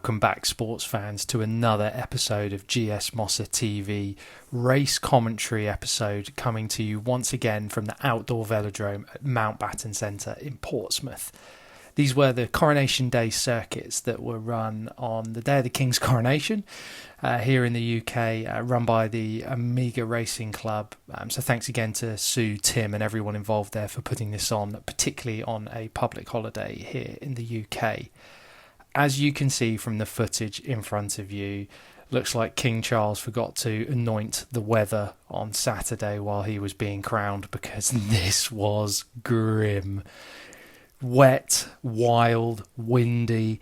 welcome back, sports fans, to another episode of GS Mossa TV race commentary episode, coming to you once again from the outdoor velodrome at Mountbatten Centre in Portsmouth. These were the Coronation Day circuits that were run on the day of the King's Coronation here in the UK, run by the Amiga Racing Club. So thanks again to Sue, Tim and everyone involved there for putting this on, particularly on a public holiday here in the UK. As you can see from the footage in front of you, looks like King Charles forgot to anoint the weather on Saturday while he was being crowned, because this was grim. Wet, wild, windy,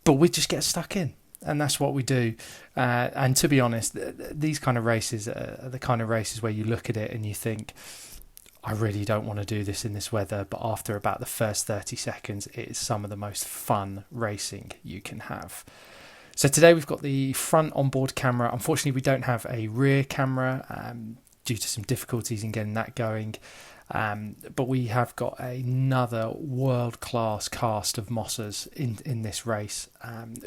but we just get stuck in, and that's what we do. And to be honest, these kind of races are the kind of races where you look at it and you think, I really don't want to do this in this weather, but after about the first 30 seconds, it is some of the most fun racing you can have. So today we've got the front onboard camera. Unfortunately, we don't have a rear camera due to some difficulties in getting that going. But we have got another world-class cast of Mossas in this race.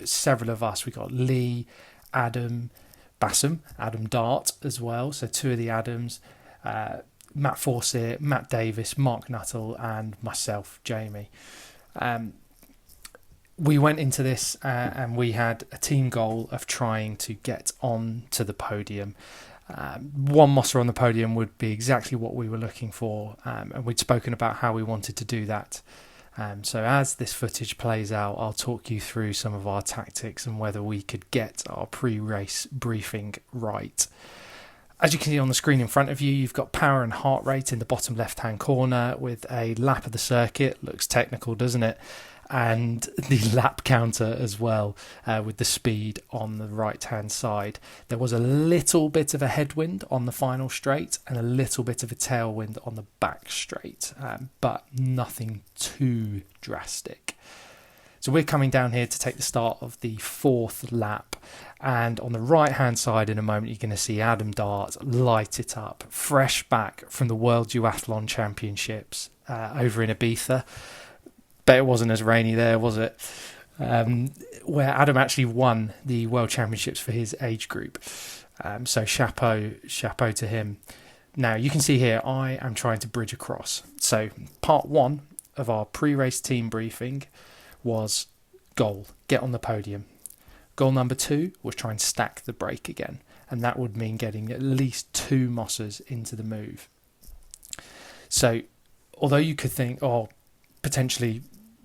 Several of us. We've got Lee, Adam, Bassam, Adam Dart as well. So two of the Adams. Matt Fawcett, Matt Davis, Mark Nuttall and myself, Jamie. We went into this and we had a team goal of trying to get on to the podium. One Mossa on the podium would be exactly what we were looking for, and we'd spoken about how we wanted to do that. So as this footage plays out, I'll talk you through some of our tactics and whether we could get our pre-race briefing right. As you can see on the screen in front of you, you've got power and heart rate in the bottom left-hand corner with a lap of the circuit. Looks technical, doesn't it? And the lap counter as well, with the speed on the right-hand side. There was a little bit of a headwind on the final straight and a little bit of a tailwind on the back straight, but nothing too drastic. So we're coming down here to take the start of the fourth lap, and on the right hand side in a moment you're going to see Adam Dart light it up, fresh back from the World Duathlon Championships over in Ibiza. Bet it wasn't as rainy there, was it? Where Adam actually won the World Championships for his age group. So chapeau to him. Now you can see here I am trying to bridge across. So part one of our pre-race team briefing was goal, get on the podium. Goal number 2 was try and stack the break again, and that would mean getting at least 2 Mossas into the move. So although you could think, potentially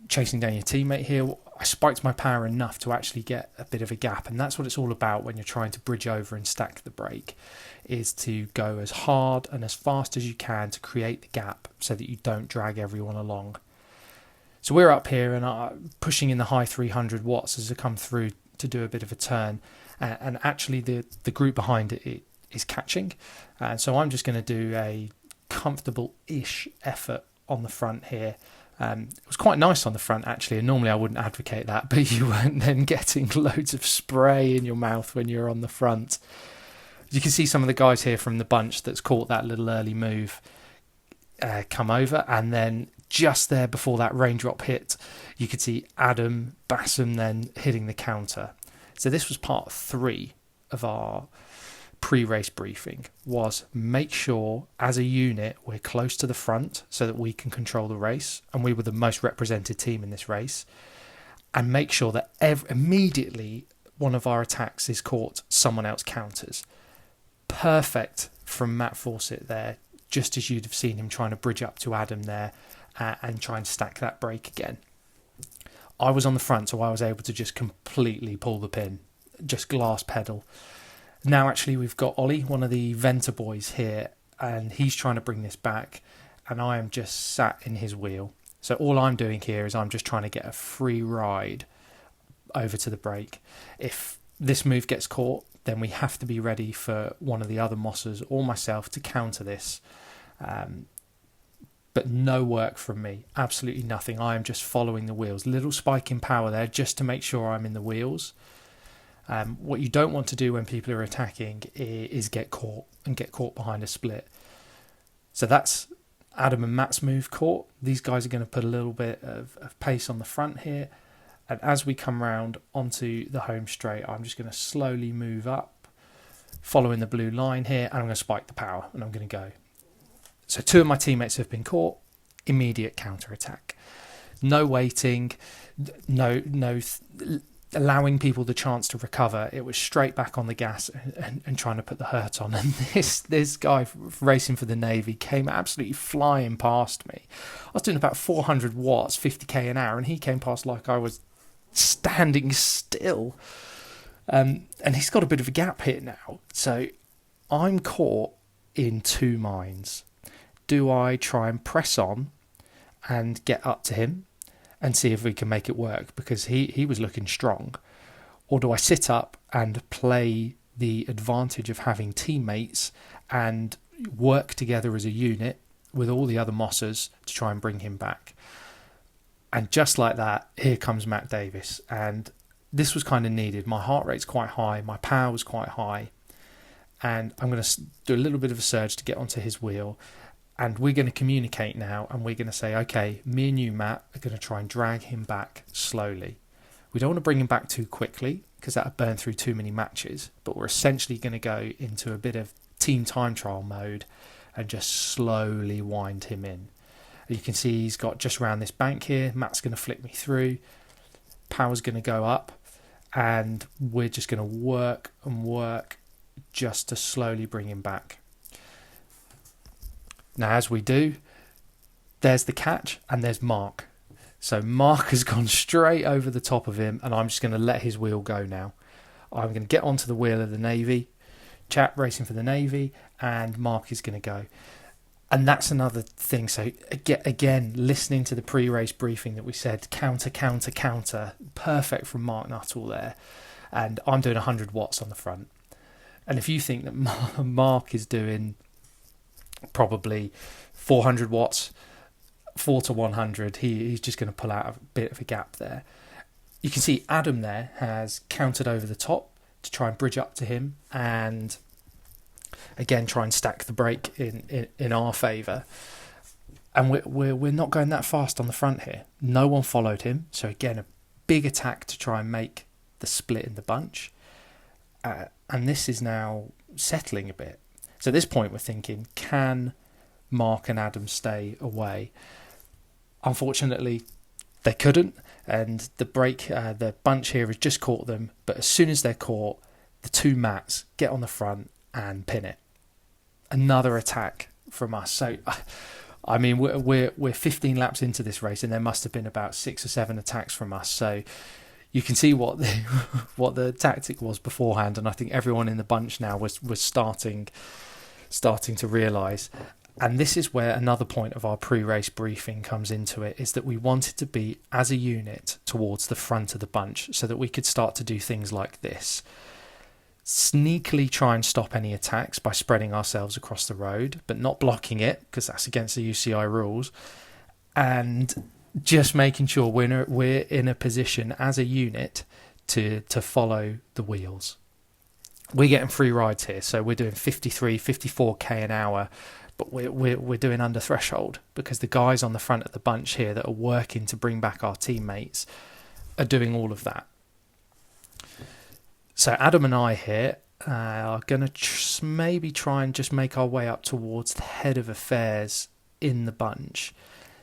chasing down your teammate here, I spiked my power enough to actually get a bit of a gap, and that's what it's all about when you're trying to bridge over and stack the break, is to go as hard and as fast as you can to create the gap so that you don't drag everyone along. So we're up here and pushing in the high 300 watts as I come through to do a bit of a turn, and actually the group behind it is catching, and so I'm just going to do a comfortable-ish effort on the front here. It was quite nice on the front actually, and normally I wouldn't advocate that, but you weren't then getting loads of spray in your mouth when you're on the front. You can see some of the guys here from the bunch that's caught that little early move come over, and then just there before that raindrop hit, you could see Adam Bassam then hitting the counter. So this was part 3 of our pre-race briefing, was make sure as a unit we're close to the front so that we can control the race, and we were the most represented team in this race, and make sure that immediately one of our attacks is caught, someone else counters. Perfect from Matt Fawcett there, just as you'd have seen him trying to bridge up to Adam there and try and stack that break again. I was on the front, so I was able to just completely pull the pin, just glass pedal. Now actually we've got Ollie, one of the Venter boys here, and he's trying to bring this back, and I am just sat in his wheel. So all I'm doing here is I'm just trying to get a free ride over to the break. If this move gets caught, then we have to be ready for one of the other Mossas or myself to counter this. But no work from me, absolutely nothing. I am just following the wheels. Little spike in power there just to make sure I'm in the wheels. What you don't want to do when people are attacking is get caught behind a split. So that's Adam and Matt's move caught. These guys are going to put a little bit of pace on the front here. And as we come round onto the home straight, I'm just going to slowly move up, following the blue line here, and I'm going to spike the power, and I'm going to go. So 2 of my teammates have been caught, immediate counter-attack. No waiting, no allowing people the chance to recover. It was straight back on the gas and trying to put the hurt on. And this guy racing for the Navy came absolutely flying past me. I was doing about 400 watts, 50k an hour, and he came past like I was standing still. And he's got a bit of a gap here now. So I'm caught in 2 minds. Do I try and press on and get up to him and see if we can make it work, because he was looking strong? Or do I sit up and play the advantage of having teammates and work together as a unit with all the other Mossers to try and bring him back? And just like that, here comes Matt Davis. And this was kind of needed. My heart rate's quite high, my power was quite high, and I'm going to do a little bit of a surge to get onto his wheel. And we're going to communicate now, and we're going to say, okay, me and you, Matt, are going to try and drag him back slowly. We don't want to bring him back too quickly, because that would burn through too many matches, but we're essentially going to go into a bit of team time trial mode and just slowly wind him in. You can see he's got just around this bank here. Matt's going to flick me through. Power's going to go up, and we're just going to work and work just to slowly bring him back. Now, as we do, there's the catch, and there's Mark. So Mark has gone straight over the top of him, and I'm just going to let his wheel go now. I'm going to get onto the wheel of the Navy, chap racing for the Navy, and Mark is going to go. And that's another thing. So again, listening to the pre-race briefing that we said, counter, counter, counter, perfect from Mark Nuttall there. And I'm doing 100 watts on the front. And if you think that Mark is doing probably 400 watts, 4 to 100, he's just going to pull out a bit of a gap there. You can see Adam there has countered over the top to try and bridge up to him, and again try and stack the brake in our favour. And we're not going that fast on the front here. No one followed him, so again a big attack to try and make the split in the bunch. And this is now settling a bit. So at this point we're thinking, can Mark and Adam stay away? Unfortunately, they couldn't, and the bunch here has just caught them. But as soon as they're caught, the 2 Matts get on the front and pin it. Another attack from us. So, I mean, we're 15 laps into this race, and there must have been about 6 or 7 attacks from us. So you can see what the tactic was beforehand, and I think everyone in the bunch now was starting to realise. And this is where another point of our pre-race briefing comes into it, is that we wanted to be as a unit towards the front of the bunch so that we could start to do things like this. Sneakily try and stop any attacks by spreading ourselves across the road, but not blocking it, because that's against the UCI rules. And just making sure we're in a position as a unit to follow the wheels. We're getting free rides here, so we're doing 53, 54k an hour, but we're doing under threshold, because the guys on the front of the bunch here that are working to bring back our teammates are doing all of that. So Adam and I here are going to maybe try and just make our way up towards the head of affairs in the bunch.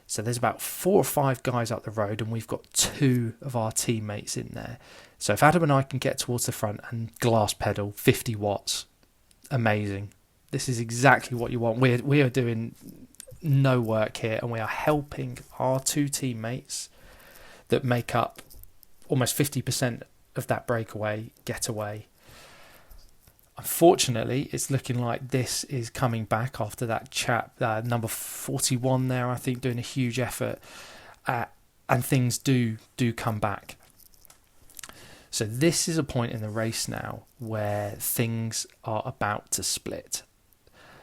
So there's about 4 or 5 guys up the road, and we've got 2 of our teammates in there. So if Adam and I can get towards the front and glass pedal 50 watts, amazing. This is exactly what you want. We are doing no work here, and we are helping our 2 teammates that make up almost 50% of that breakaway getaway. Unfortunately, it's looking like this is coming back after that chap, number 41 there, I think, doing a huge effort, and things do come back. So this is a point in the race now where things are about to split.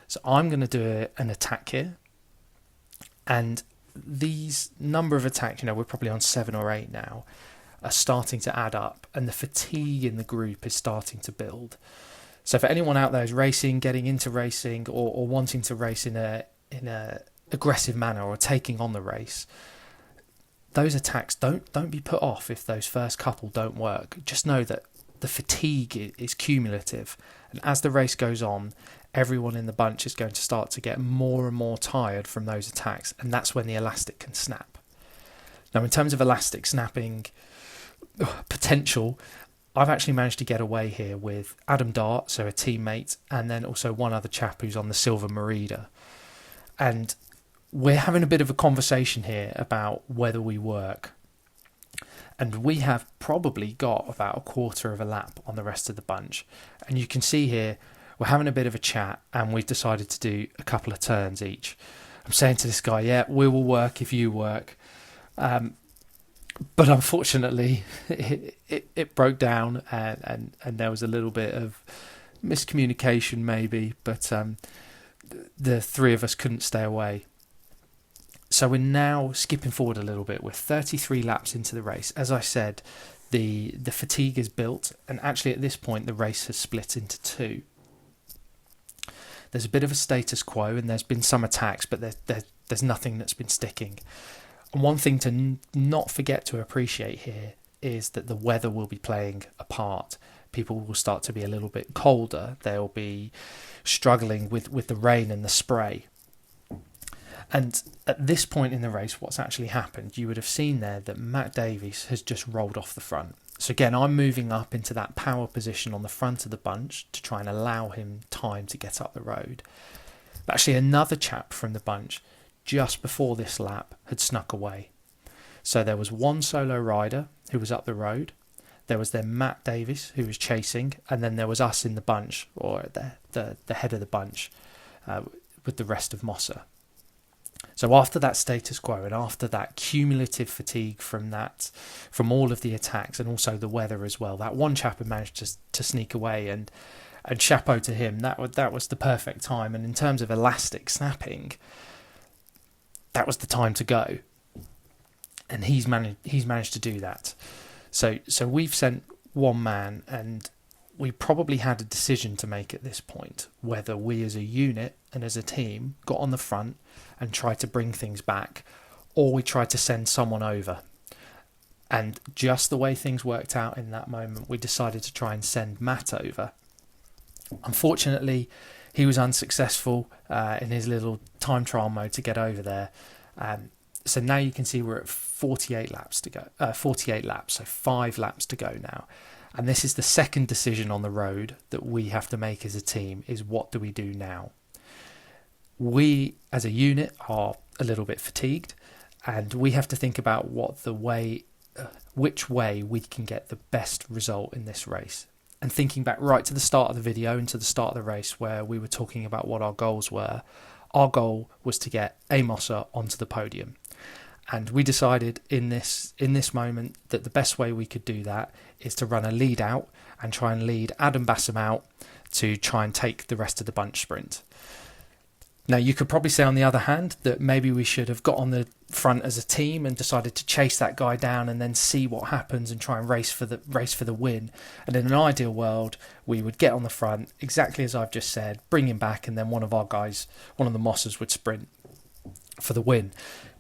So I'm going to do an attack here, and these number of attacks, we're probably on 7 or 8 now, are starting to add up, and the fatigue in the group is starting to build. So for anyone out there who's racing, getting into racing, or wanting to race in a aggressive manner, or taking on the race, those attacks, don't be put off if those first couple don't work. Just know that the fatigue is cumulative, and as the race goes on, everyone in the bunch is going to start to get more and more tired from those attacks, and that's when the elastic can snap. Now, in terms of elastic snapping potential, I've actually managed to get away here with Adam Dart, so a teammate, and then also one other chap who's on the Silver Merida. And we're having a bit of a conversation here about whether we work. And we have probably got about a quarter of a lap on the rest of the bunch. And you can see here, we're having a bit of a chat, and we've decided to do a couple of turns each. I'm saying to this guy, yeah, we will work if you work. But unfortunately, it broke down, and there was a little bit of miscommunication maybe, but the three of us couldn't stay away. So we're now skipping forward a little bit. We're 33 laps into the race. As I said, the fatigue is built, and actually at this point the race has split into two. There's a bit of a status quo, and there's been some attacks, but there's nothing that's been sticking. And one thing to not forget to appreciate here is that the weather will be playing a part. People will start to be a little bit colder. They'll be struggling with the rain and the spray. And at this point in the race, what's actually happened, you would have seen there that Matt Davies has just rolled off the front. So again, I'm moving up into that power position on the front of the bunch to try and allow him time to get up the road. But actually another chap from the bunch just before this lap had snuck away. So there was one solo rider who was up the road. There was then Matt Davies who was chasing, and then there was us in the bunch, or the head of the bunch, with the rest of Mossa. So after that status quo, and after that cumulative fatigue from all of the attacks, and also the weather as well, that one chap had managed to sneak away, and chapeau to him. That was the perfect time. And in terms of elastic snapping, that was the time to go, and he's managed to do that. So we've sent one man, and we probably had a decision to make at this point, whether we as a unit and as a team got on the front and tried to bring things back, or we tried to send someone over. And just the way things worked out in that moment, we decided to try and send Matt over. Unfortunately, he was unsuccessful in his little time trial mode to get over there. So now you can see we're at 48 laps to go. 48 laps, so 5 laps to go now. And this is the second decision on the road that we have to make as a team, is what do we do now? We, as a unit, are a little bit fatigued, and we have to think about which way we can get the best result in this race. And thinking back right to the start of the video and to the start of the race, where we were talking about what our goals were, our goal was to get a Mossa onto the podium. And we decided in this moment that the best way we could do that is to run a lead out and try and lead Adam Bassam out to try and take the rest of the bunch sprint. Now, you could probably say on the other hand that maybe we should have got on the front as a team and decided to chase that guy down and then see what happens and try and race for the win. And in an ideal world, we would get on the front, exactly as I've just said, bring him back, and then one of the Mossas would sprint for the win.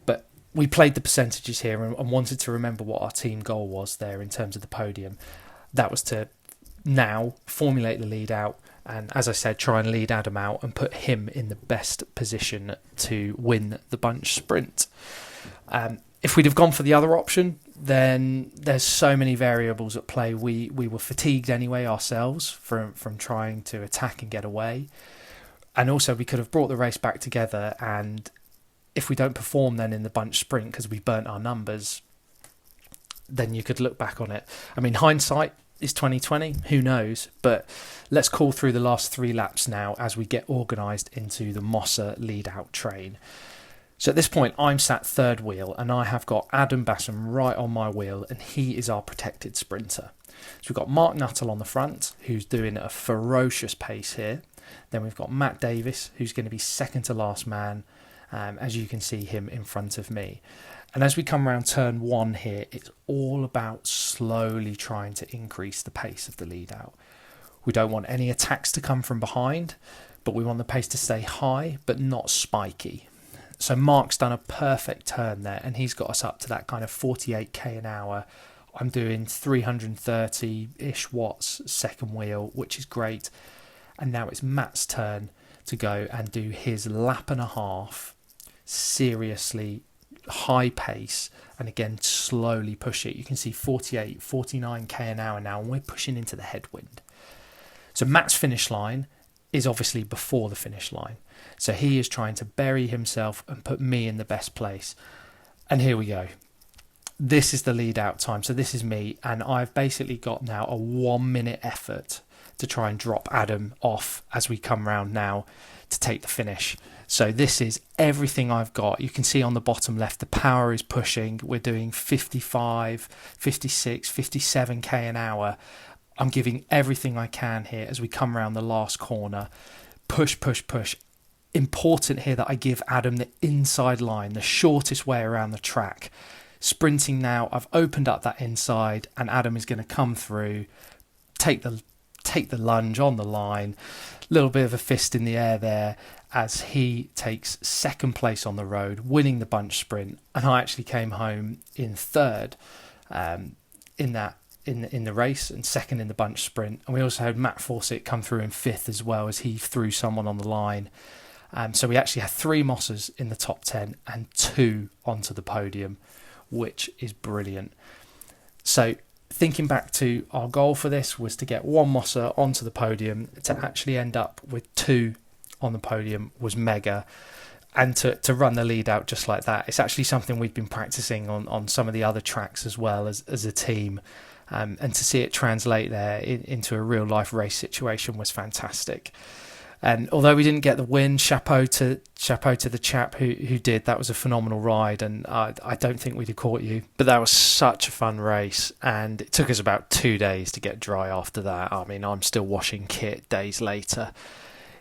But we played the percentages here and wanted to remember what our team goal was there in terms of the podium. That was to now formulate the lead out, and as I said, try and lead Adam out and put him in the best position to win the bunch sprint. If we'd have gone for the other option, then there's so many variables at play. We were fatigued anyway ourselves from trying to attack and get away. And also we could have brought the race back together, and if we don't perform then in the bunch sprint because we burnt our numbers, then you could look back on it. I mean, hindsight is 2020, who knows? But let's call through the last 3 laps now as we get organised into the Mossa lead-out train. So at this point, I'm sat third wheel, and I have got Adam Bassam right on my wheel, and he is our protected sprinter. So we've got Mark Nuttall on the front, who's doing a ferocious pace here. Then we've got Matt Davies, who's going to be second to last man, as you can see him in front of me. And as we come around turn 1 here, it's all about slowly trying to increase the pace of the lead out. We don't want any attacks to come from behind, but we want the pace to stay high but not spiky. So Mark's done a perfect turn there, and he's got us up to that kind of 48k an hour. I'm doing 330-ish watts second wheel, which is great. And now it's Matt's turn to go and do his lap and a half, seriously high pace, and again slowly push it. You can see 48, 49k an hour now, and we're pushing into the headwind. So Matt's finish line is obviously before the finish line. So he is trying to bury himself and put me in the best place. And here we go. This is the lead out time. So this is me, and I've basically got now a 1 minute effort to try and drop Adam off as we come round now to take the finish. So this is everything I've got. You can see on the bottom left, the power is pushing. We're doing 55, 56, 57k an hour. I'm giving everything I can here as we come around the last corner. Push, push, push. Important here that I give Adam the inside line, the shortest way around the track. Sprinting now, I've opened up that inside, and Adam is going to come through, take the lunge on the line. Little bit of a fist in the air there as he takes second place on the road, winning the bunch sprint, and I actually came home in third in the race, and second in the bunch sprint. And we also had Matt Fawcett come through in fifth as well as he threw someone on the line. So we actually had 3 Mossas in the top 10 and 2 onto the podium, which is brilliant. So thinking back to our goal for this was to get 1 Mossa onto the podium. To actually end up with 2 on the podium was mega. And to run the lead out just like that, it's actually something we've been practicing on some of the other tracks as well as a team. And to see it translate there into a real life race situation was fantastic. And although we didn't get the win, chapeau to the chap who did. That was a phenomenal ride, and I don't think we'd have caught you. But that was such a fun race, and it took us about 2 days to get dry after that. I mean, I'm still washing kit days later.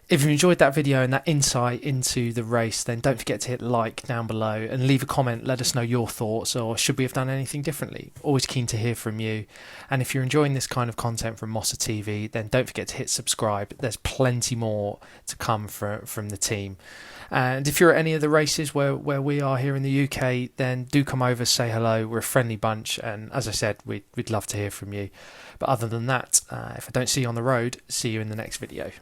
If you enjoyed that video and that insight into the race, then don't forget to hit like down below and leave a comment. Let us know your thoughts, or should we have done anything differently? Always keen to hear from you. And if you're enjoying this kind of content from Mossa TV, then don't forget to hit subscribe. There's plenty more to come from the team. And if you're at any of the races where we are here in the UK, then do come over, say hello. We're a friendly bunch, and as I said, we'd love to hear from you. But other than that, if I don't see you on the road, see you in the next video.